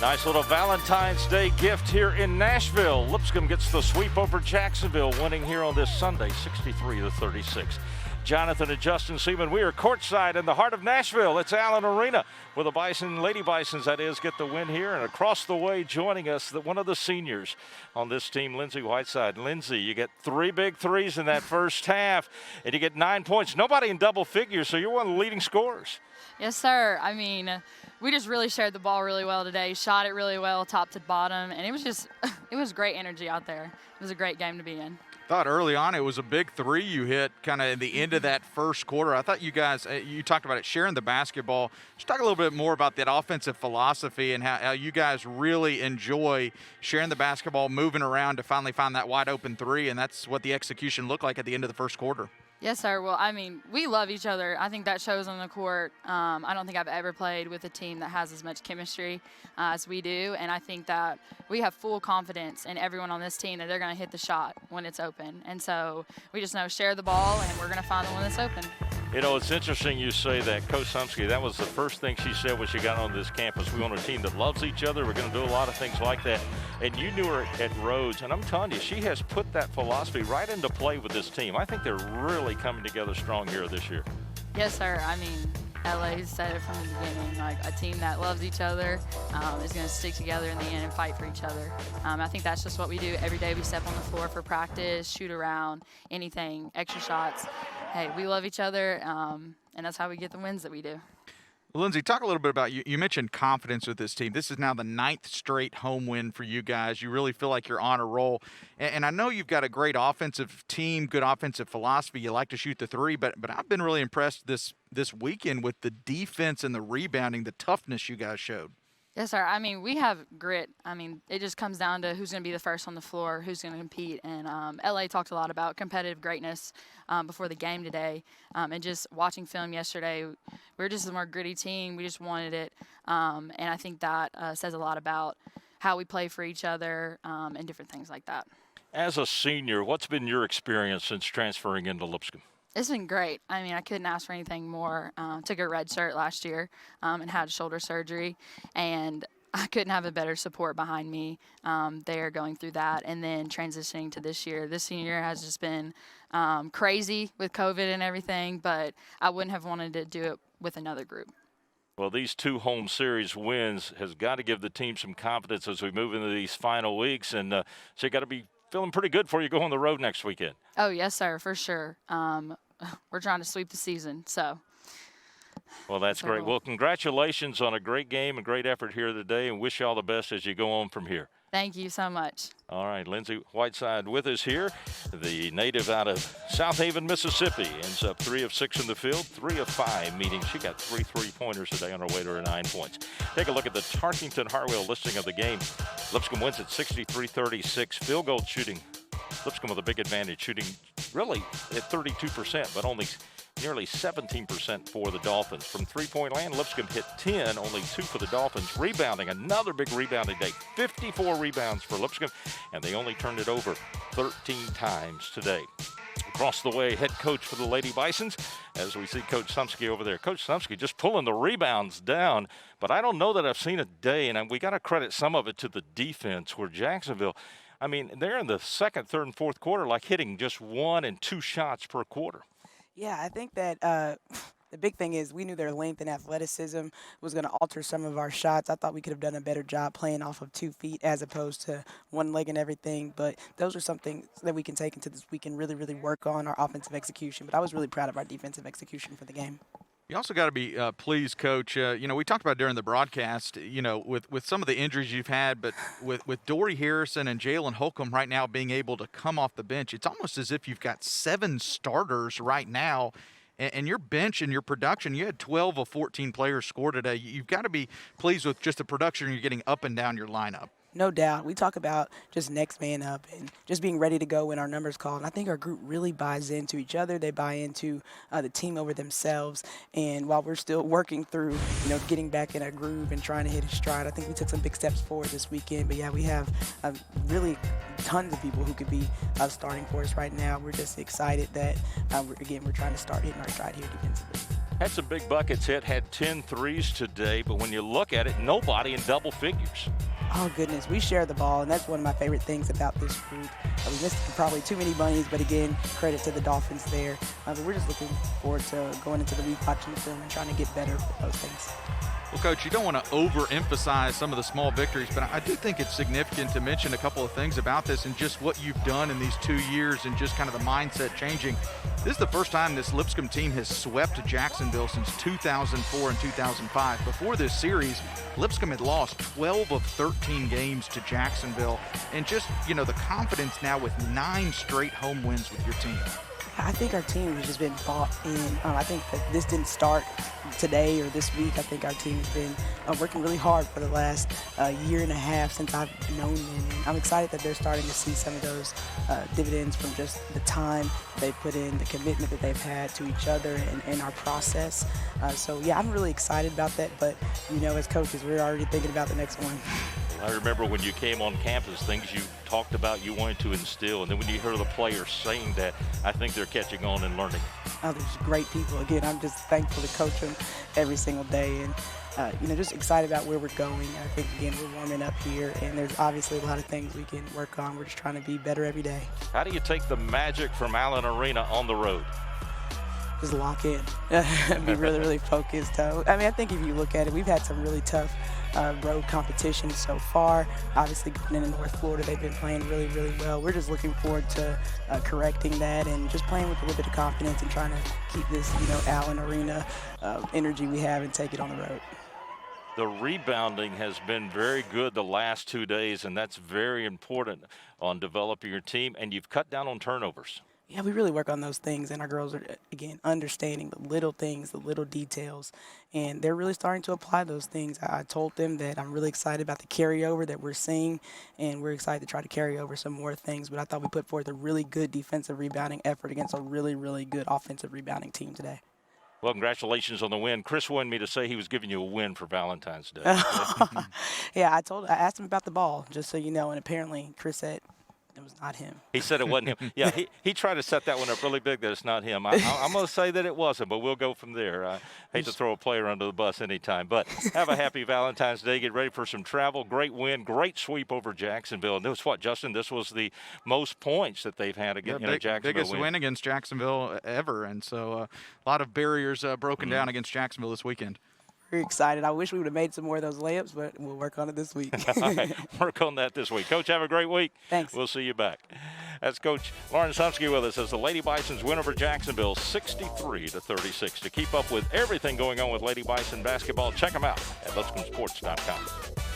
Nice little Valentine's Day gift here in Nashville. Lipscomb gets the sweep over Jacksonville, winning here on this Sunday, 63-36. Jonathan and Justin Seaman, we are courtside in the heart of Nashville. It's Allen Arena where the Bison, Lady Bisons, that is, get the win here. And across the way, joining us, one of the seniors on this team, Lindsey Whiteside. Lindsey, you get 3 big threes in that first half, and you get 9 points. Nobody in double figures, so you're one of the leading scorers. Yes, sir. I mean, we just really shared the ball really well today, shot it really well, top to bottom, and it was great energy out there. It was a great game to be in. Thought early on it was a big three you hit kind of in the end of that first quarter. I thought you guys, you talked about it, sharing the basketball. Just talk a little bit more about that offensive philosophy and how you guys really enjoy sharing the basketball, moving around to finally find that wide open three, and that's what the execution looked like at the end of the first quarter. Yes, sir. Well, I mean, we love each other. I think that shows on the court. I don't think I've ever played with a team that has as much chemistry as we do, and I think that we have full confidence in everyone on this team that they're going to hit the shot when it's open. And so we just know share the ball, and we're going to find the one that's open. You know, it's interesting you say that. Coach Sumski, that was the first thing she said when she got on this campus. We want a team that loves each other. We're going to do a lot of things like that. And you knew her at Rhodes, and I'm telling you, she has put that philosophy right into play with this team. I think they're really coming together strong here this year. Yes, sir. I mean, LA said it from the beginning, like a team that loves each other is going to stick together in the end and fight for each other. I think that's just what we do every day. We step on the floor for practice, shoot around, anything, extra shots. Hey, we love each other, and that's how we get the wins that we do. Lindsey, talk a little bit about you mentioned confidence with this team. This is now the 9th straight home win for you guys. You really feel like you're on a roll. And I know you've got a great offensive team, good offensive philosophy. You like to shoot the three, but I've been really impressed this weekend with the defense and the rebounding, the toughness you guys showed. Yes, sir. I mean, we have grit. I mean, it just comes down to who's going to be the first on the floor, who's going to compete. And LA talked a lot about competitive greatness before the game today. And just watching film yesterday, we were just a more gritty team. We just wanted it. And I think that says a lot about how we play for each other and different things like that. As a senior, what's been your experience since transferring into Lipscomb? It's been great. I mean, I couldn't ask for anything more. Took a red shirt last year and had shoulder surgery, and I couldn't have a better support behind me there going through that, and then transitioning to this year. This senior year has just been crazy with COVID and everything, but I wouldn't have wanted to do it with another group. Well, these 2 home series wins has got to give the team some confidence as we move into these final weeks, and so you got to be feeling pretty good before you go on the road next weekend. Oh, yes, sir, for sure. We're trying to sweep the season, so. Well, that's great. Well, congratulations on a great game and great effort here today, and wish you all the best as you go on from here. Thank you so much. All right, Lindsey Whiteside with us here, the native out of South Haven, Mississippi. Ends up 3 of 6 in the field, 3 of 5, meaning she got 3 3-pointers today on her way to her 9 points. Take a look at the Tarkington-Hartwell listing of the game. Lipscomb wins at 63-36. Field goal shooting. Lipscomb with a big advantage, shooting really at 32%, but only nearly 17% for the Dolphins. From three-point land, Lipscomb hit 10, only 2 for the Dolphins. Rebounding, another big rebounding day. 54 rebounds for Lipscomb, and they only turned it over 13 times today. Across the way, head coach for the Lady Bisons, as we see Coach Sumski over there. Coach Sumski just pulling the rebounds down, but I don't know that I've seen a day, and we got to credit some of it to the defense, where Jacksonville, I mean, they're in the second, third, and fourth quarter, like hitting just 1 and 2 shots per quarter. Yeah, I think that the big thing is we knew their length and athleticism was going to alter some of our shots. I thought we could have done a better job playing off of 2 feet as opposed to 1 leg and everything. But those are some things that we can take into this week and really, really work on our offensive execution. But I was really proud of our defensive execution for the game. You also got to be pleased, Coach. We talked about during the broadcast, with some of the injuries you've had, but with Dory Harrison and Jalen Holcomb right now being able to come off the bench, it's almost as if you've got 7 starters right now. And your bench and your production, you had 12 of 14 players score today. You've got to be pleased with just the production you're getting up and down your lineup. No doubt. We talk about just next man up and just being ready to go when our number's called. And I think our group really buys into each other. They buy into the team over themselves. And while we're still working through, getting back in a groove and trying to hit a stride, I think we took some big steps forward this weekend. But, yeah, we have really tons of people who could be starting for us right now. We're just excited that, we're trying to start hitting our stride here defensively. Had some big buckets hit, had 10 threes today, but when you look at it, nobody in double figures. Oh, goodness. We share the ball, and that's one of my favorite things about this group. We missed probably too many bunnies, but again, credit to the Dolphins there. But we're just looking forward to going into the week, watching the film, and trying to get better with those things. Well, Coach, you don't want to overemphasize some of the small victories, but I do think it's significant to mention a couple of things about this and just what you've done in these 2 years and just kind of the mindset changing. This is the first time this Lipscomb team has swept Jacksonville since 2004 and 2005. Before this series, Lipscomb had lost 12 of 13 games to Jacksonville, and just, you know, the confidence now with 9 straight home wins with your team. I think our team has just been bought in. I think that this didn't start today or this week. I think our team has been working really hard for the last year and a half since I've known them. And I'm excited that they're starting to see some of those dividends from just the time they put in, the commitment that they've had to each other and our process. So, yeah, I'm really excited about that. But, you know, as coaches, we're already thinking about the next one. I remember when you came on campus, things you talked about you wanted to instill, and then when you hear the players saying that, I think they're catching on and learning. Oh, there's great people. Again, I'm just thankful to coach them every single day, and you know, just excited about where we're going. I think, again, we're warming up here, and there's obviously a lot of things we can work on. We're just trying to be better every day. How do you take the magic from Allen Arena on the road? Just lock in. Be really, really focused. I mean, I think if you look at it, we've had some really tough road competition so far. Obviously, going into North Florida, they've been playing really, really well. We're just looking forward to correcting that and just playing with a little bit of confidence and trying to keep this, you know, Allen Arena energy we have and take it on the road. The rebounding has been very good the last 2 days, and that's very important on developing your team, and you've cut down on turnovers. Yeah, we really work on those things, and our girls are, again, understanding the little things, the little details, and they're really starting to apply those things. I told them that I'm really excited about the carryover that we're seeing, and we're excited to try to carry over some more things, but I thought we put forth a really good defensive rebounding effort against a really, really good offensive rebounding team today. Well, congratulations on the win. Chris wanted me to say he was giving you a win for Valentine's Day. Yeah, I asked him about the ball, just so you know, and apparently Chris said it was not him. He said it wasn't him. Yeah, he tried to set that one up really big that it's not him. I'm going to say that it wasn't, but we'll go from there. I hate to throw a player under the bus anytime, but have a happy Valentine's Day. Get ready for some travel. Great win, great sweep over Jacksonville. And this was what, Justin? This was the most points that they've had against Jacksonville. Biggest win against Jacksonville ever, and so a lot of barriers broken down against Jacksonville this weekend. Very excited. I wish we would have made some more of those layups, but we'll work on it this week. All right, work on that this week. Coach, have a great week. Thanks. We'll see you back. That's Coach Lauren Sumski with us as the Lady Bisons win over Jacksonville 63-36. To keep up with everything going on with Lady Bison basketball, check them out at lipscombsports.com.